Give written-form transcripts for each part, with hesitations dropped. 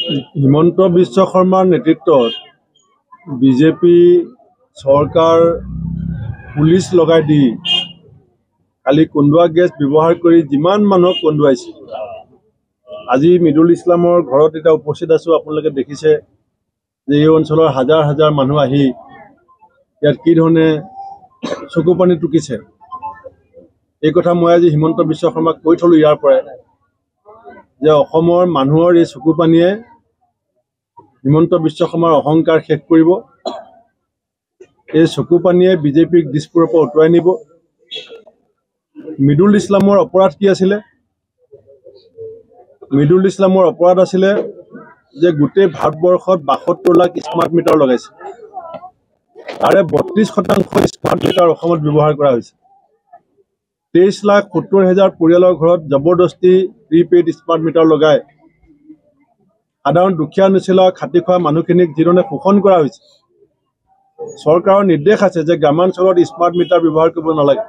হিমন্ত বিশ্ব শৰ্মাৰ নেতৃত্বত বিজেপি চৰকাৰ পুলিচ লগাই দি কালি কন্দুৱা গেছ ব্যৱহাৰ কৰি যিমান মানুহক কন্দুৱাইছে। আজি মিদুল ইছলামৰ ঘৰত এটা উপস্থিত আছো। আপোনালোকে দেখিছে যে এই অঞ্চলৰ হাজাৰ হাজাৰ মানুহ আহি ইয়াত কি ধৰণে চকু পানী টুকিছে। এই কথা মই আজি হিমন্ত বিশ্ব শৰ্মাক কৈ থলো ইয়াৰ পৰাই যে অসমৰ মানুহৰ এই চকু পানীয়ে হিমন্ত বিশ্ব শৰ্মাৰ অহংকাৰ শেষ কৰিব। এই চকু পানীয়ে বিজেপিক দিছপুৰৰ পৰা উটুৱাই নিব। মিদুল ইছলামৰ অপৰাধ কি আছিলে? মিদুল ইছলামৰ অপৰাধ আছিলে যে গোটেই ভাৰতবৰ্ষত 72 লাখ স্মাৰ্ট মিটাৰ লগাইছে। তাৰে 32% স্মাৰ্ট মিটাৰ অসমত ব্যৱহাৰ কৰা হৈছে। 23,70,000 পৰিয়ালৰ ঘৰত জবৰদস্তি প্ৰিপেইড স্মাৰ্ট মিটাৰ লগাই সাধাৰণ দুখীয়া নিচিলা খাটি খোৱা মানুহখিনিক যিধৰণে শোষণ কৰা হৈছে। চৰকাৰৰ নিৰ্দেশ আছে যে গ্ৰামাঞ্চলত স্মাৰ্ট মিটাৰ ব্যৱহাৰ কৰিব নালাগে,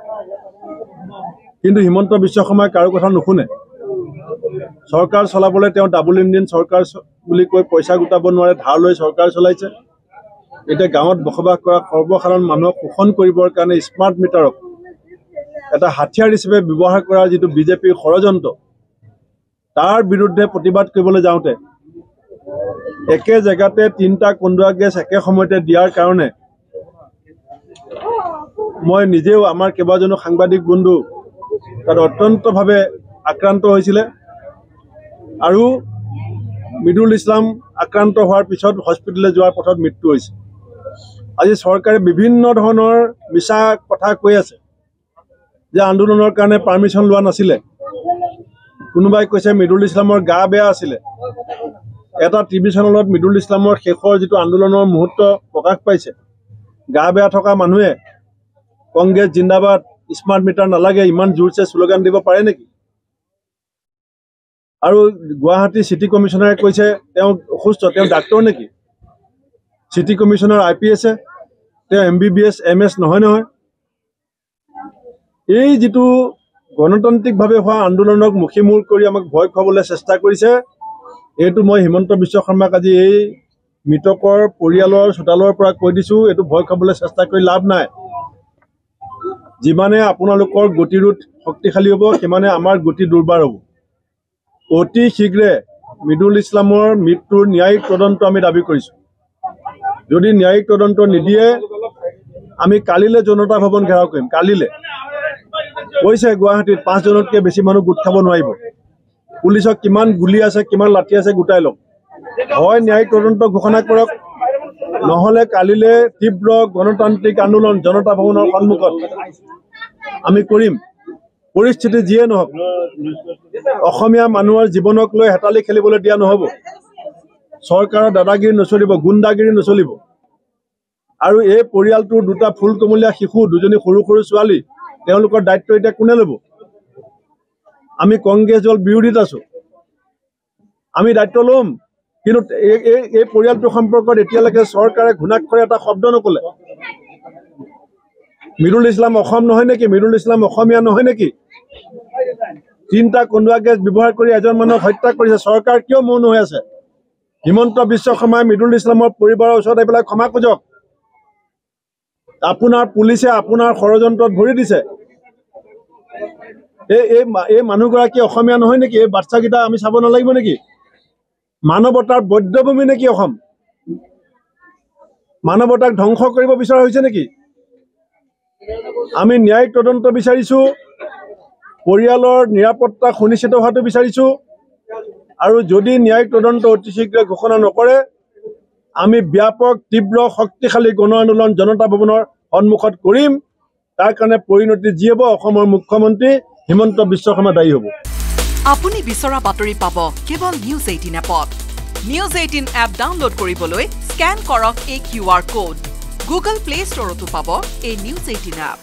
কিন্তু হিমন্ত বিশ্ব শৰ্মাই কাৰো কথা নুশুনে। চৰকাৰ চলাবলৈ তেওঁ ডাবল ইঞ্জিন চৰকাৰ বুলি কৈ পইচা গোটাব নোৱাৰে, ধাৰ লৈ চৰকাৰ চলাইছে। এতিয়া গাঁৱত বসবাস কৰা সৰ্বসাধাৰণ মানুহক শোষণ কৰিবৰ কাৰণে স্মাৰ্ট মিটাৰক এটা হাথিয়াৰ হিচাপে ব্যৱহাৰ কৰাৰ যিটো বিজেপিৰ ষড়যন্ত্ৰ, তাৰ বিৰুদ্ধে প্ৰতিবাদ কৰিবলৈ যাওঁতে একে জেগাতে 3টা কন্দুৱা গেছ একে সময়তে দিয়াৰ কাৰণে মই নিজেও আমাৰ কেইবাজনো সাংবাদিক বন্ধু তাত অত্যন্তভাৱে আক্ৰান্ত হৈছিলে। আৰু মিদুল ইছলাম আক্ৰান্ত হোৱাৰ পিছত হস্পিটেললৈ যোৱাৰ পথত মৃত্যু হৈছে। আজি চৰকাৰে বিভিন্ন ধৰণৰ মিছা কথা কৈ আছে যে আন্দোলনৰ কাৰণে পাৰ্মিশ্যন লোৱা নাছিলে। কোনোবাই কৈছে মিদুল ইছলামৰ গা বেয়া আছিলে। এটা টিভি চেনেলত মিদুল ইছলামৰ শেষৰ যিটো আন্দোলনৰ মুহূৰ্ত প্ৰকাশ পাইছে। গা বেয়া থকা মানুহে কংগ্ৰেছ জিন্দাবাদ, স্মাৰ্ট মিটাৰ নালাগে ইমান জোৰছে শ্লোগান দিব পাৰে নেকি? আৰু গুৱাহাটী চিটি কমিশ্যনাৰে কৈছে তেওঁ অসুস্থ, তেওঁ ডাক্তৰ নেকি? চিটি কমিশ্যনাৰ IPS, তেওঁ MBBS MS নহয় নহয়। এই যিটো গণতান্ত্ৰিকভাৱে হোৱা আন্দোলনক মুখিমূৰ কৰি আমাক ভয় খুৱাবলৈ চেষ্টা কৰিছে, এইটো মই হিমন্ত বিশ্ব শৰ্মাক আজি এই মৃতকৰ পৰিয়ালৰ চোতালৰ পৰা কৈ দিছোঁ, এইটো ভয় খুৱাবলৈ চেষ্টা কৰি লাভ নাই। যিমানে আপোনালোকৰ গতিৰোধ শক্তিশালী হ'ব, সিমানে আমাৰ গতি দুৰ্বাৰ হ'ব। অতি শীঘ্ৰে মিদুল ইছলামৰ মৃত্যুৰ ন্যায়িক তদন্ত আমি দাবী কৰিছোঁ। যদি ন্যায়িক তদন্ত নিদিয়ে আমি কালিলৈ জনতা ভৱন ঘেৰাও কৰিম। কালিলৈ কৈছে গুৱাহাটীত 5 জনতকৈ বেছি মানুহ গোট খাব নোৱাৰিব। পুলিচক কিমান গুলি আছে, কিমান লাঠি আছে গোটাই লওক। হয় ন্যায়িক তদন্ত ঘোষণা কৰক, নহ'লে কালিলৈ তীব্ৰ গণতান্ত্ৰিক আন্দোলন জনতা ভৱনৰ সন্মুখত আমি কৰিম। পৰিস্থিতি যিয়ে নহওক, অসমীয়া মানুহৰ জীৱনক লৈ হেতালি খেলিবলৈ দিয়া নহ'ব। চৰকাৰৰ দাদাগিৰি নচলিব, গুণ্ডাগিৰি নচলিব। আৰু এই পৰিয়ালটোৰ 2টা ফুলকমলীয়া শিশু, 2জনী সৰু সৰু ছোৱালী, তেওঁলোকৰ দায়িত্ব এতিয়া কোনে ল'ব? আমি কংগ্ৰেছ দল বিৰোধীত আছোঁ, আমি দায়িত্ব ল'ম। কিন্তু এই পৰিয়ালটোৰ সম্পৰ্কত এতিয়ালৈকে চৰকাৰে ঘুণাক্ষৰে এটা শব্দ নক'লে। মিদুল ইছলাম অসম নহয় নেকি? মিদুল ইছলাম অসমীয়া নহয় নেকি? 3টা কন্দুৱা গেছ ব্যৱহাৰ কৰি এজন মানুহক হত্যা কৰিছে। চৰকাৰ কিয় মৌন হৈ আছে? হিমন্ত বিশ্ব শৰ্মাই মিদুল ইছলামৰ পৰিবাৰৰ ওচৰত আহি পেলাই ক্ষমা খোজক। আপোনাৰ পুলিচে আপোনাৰ ষড়যন্ত্ৰত ভৰি দিছে। এই মানুহগৰাকী অসমীয়া নহয় নেকি? এই বাচ্চাকেইটা আমি চাব নালাগিব নেকি? মানৱতাৰ বধ্যভূমি নেকি অসম? মানৱতাক ধ্বংস কৰিব বিচৰা হৈছে নেকি? আমি ন্যায়িক তদন্ত বিচাৰিছোঁ, পৰিয়ালৰ নিৰাপত্তা সুনিশ্চিত হোৱাটো বিচাৰিছোঁ। আৰু যদি ন্যায়িক তদন্ত অতি শীঘ্ৰে ঘোষণা নকৰে, আমি ব্যাপক তীব্ৰ শক্তিশালী গণ আন্দোলন জনতা ভৱনৰ সন্মুখত কৰিম। তাৰ কাৰণে পৰিণতি যি হ'ব, অসমৰ মুখ্যমন্ত্ৰী হিমন্ত বিশ্ব শৰ্মা দায়ী হ'ব। আপুনি বিচৰা বাতৰি পাব কেৱল নিউজ 18 এপত। নিউজ 18 এপ ডাউনলোড কৰিবলৈ স্কেন কৰক এই QR কোড। গুগল প্লে ষ্টৰতো পাব এই নিউজ 18 এপ।